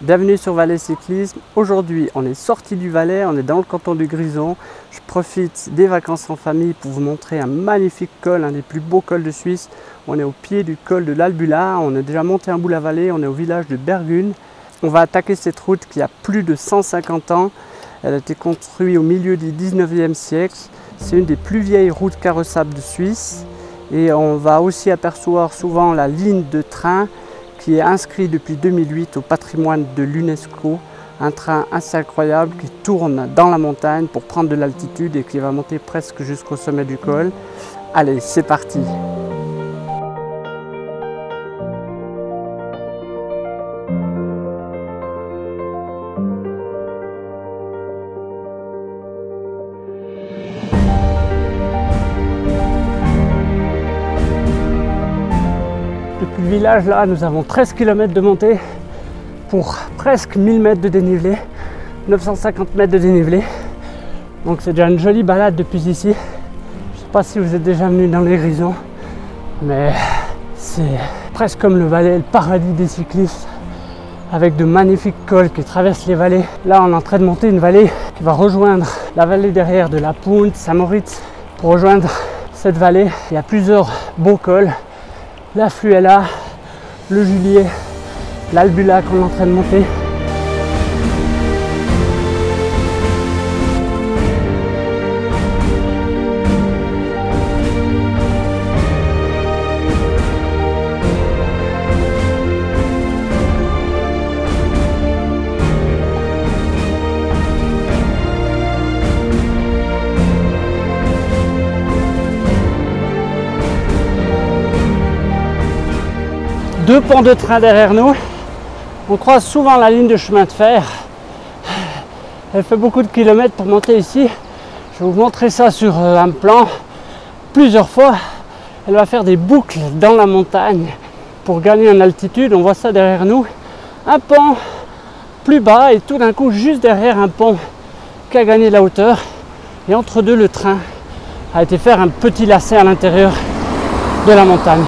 Bienvenue sur Valais Cyclisme. Aujourd'hui, on est sorti du Valais, on est dans le canton du Grison. Je profite des vacances en famille pour vous montrer un magnifique col, un des plus beaux cols de Suisse. On est au pied du col de l'Albula, on a déjà monté un bout la vallée, on est au village de Bergune. On va attaquer cette route qui a plus de 150 ans. Elle a été construite au milieu du 19e siècle. C'est une des plus vieilles routes carrossables de Suisse. Et on va aussi apercevoir souvent la ligne de train qui est inscrit depuis 2008 au patrimoine de l'UNESCO. Un train assez incroyable qui tourne dans la montagne pour prendre de l'altitude et qui va monter presque jusqu'au sommet du col. Allez, c'est parti! Depuis le village, là, nous avons 13 km de montée pour presque 1000 mètres de dénivelé, 950 mètres de dénivelé. Donc c'est déjà une jolie balade depuis ici. Je ne sais pas si vous êtes déjà venu dans les Grisons, mais c'est presque comme le Valais, le paradis des cyclistes, avec de magnifiques cols qui traversent les vallées. Là, on est en train de monter une vallée qui va rejoindre la vallée derrière de la Punt, Saint-Moritz. Pour rejoindre cette vallée, il y a plusieurs beaux cols. La Fluella, le Julier, l'Albula qu'on est en train de monter. Deux ponts de train derrière nous. On croise souvent la ligne de chemin de fer. Elle fait beaucoup de kilomètres pour monter ici. Je vais vous montrer ça sur un plan plusieurs fois. Elle va faire des boucles dans la montagne pour gagner en altitude. On voit ça derrière nous. Un pont plus bas et tout d'un coup juste derrière un pont qui a gagné la hauteur. Et entre deux, le train a été faire un petit lacet à l'intérieur de la montagne.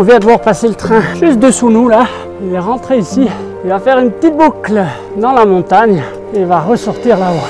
On vient de voir passer le train juste dessous nous là. Il est rentré ici. Il va faire une petite boucle dans la montagne et il va ressortir là-haut.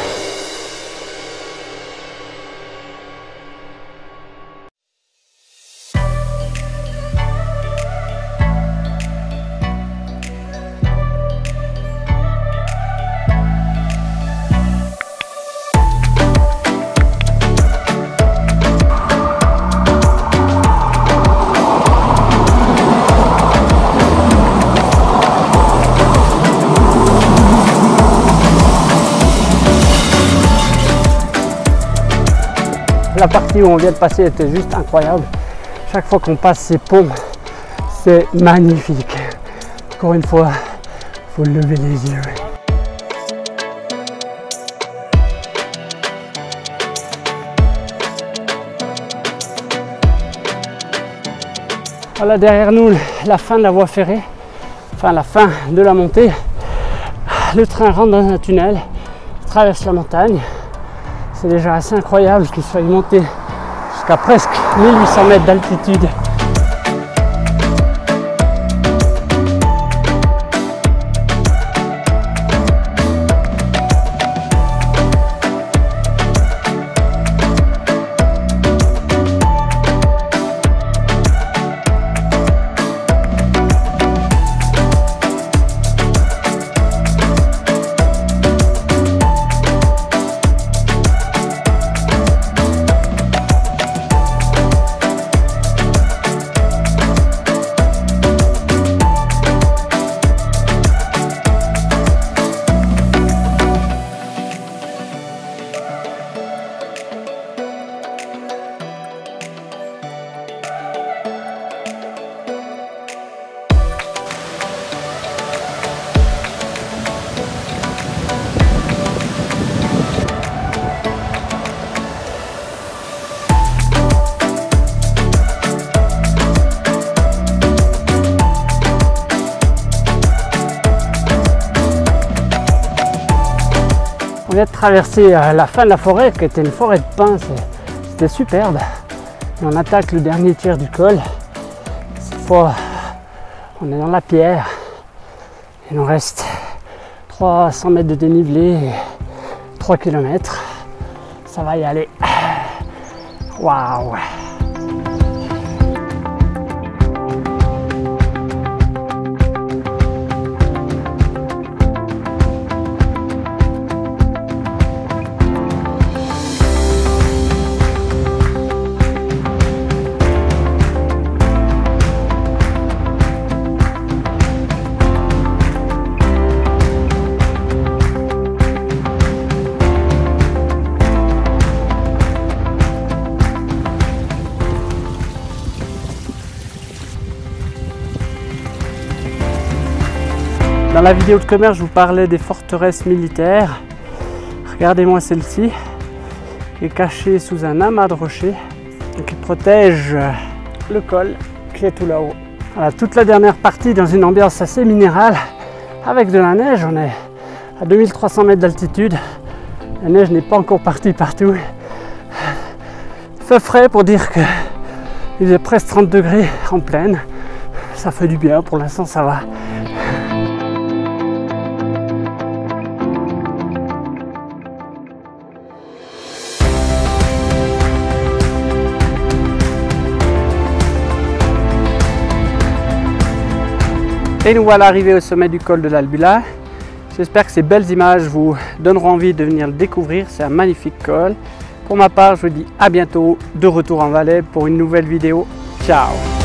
La partie où on vient de passer était juste incroyable. Chaque fois qu'on passe ces ponts, c'est magnifique. Encore une fois, il faut lever les yeux. Voilà derrière nous la fin de la voie ferrée, enfin la fin de la montée. Le train rentre dans un tunnel, traverse la montagne. C'est déjà assez incroyable qu'il soit monté jusqu'à presque 1800 mètres d'altitude. On vient de traverser la fin de la forêt qui était une forêt de pins, c'était superbe. Et on attaque le dernier tiers du col. Cette fois, on est dans la pierre. Il nous reste 300 mètres de dénivelé et 3 km. Ça va y aller. Waouh! Dans la vidéo de commerce, je vous parlais des forteresses militaires. Regardez-moi celle-ci, qui est cachée sous un amas de rochers et qui protège le col qui est tout là-haut. Voilà, toute la dernière partie dans une ambiance assez minérale avec de la neige. On est à 2300 mètres d'altitude. La neige n'est pas encore partie partout. Il fait frais pour dire qu'il est presque 30 degrés en pleine. Ça fait du bien, pour l'instant ça va. Et nous voilà arrivés au sommet du col de l'Albula. J'espère que ces belles images vous donneront envie de venir le découvrir. C'est un magnifique col. Pour ma part, je vous dis à bientôt, de retour en Valais pour une nouvelle vidéo. Ciao!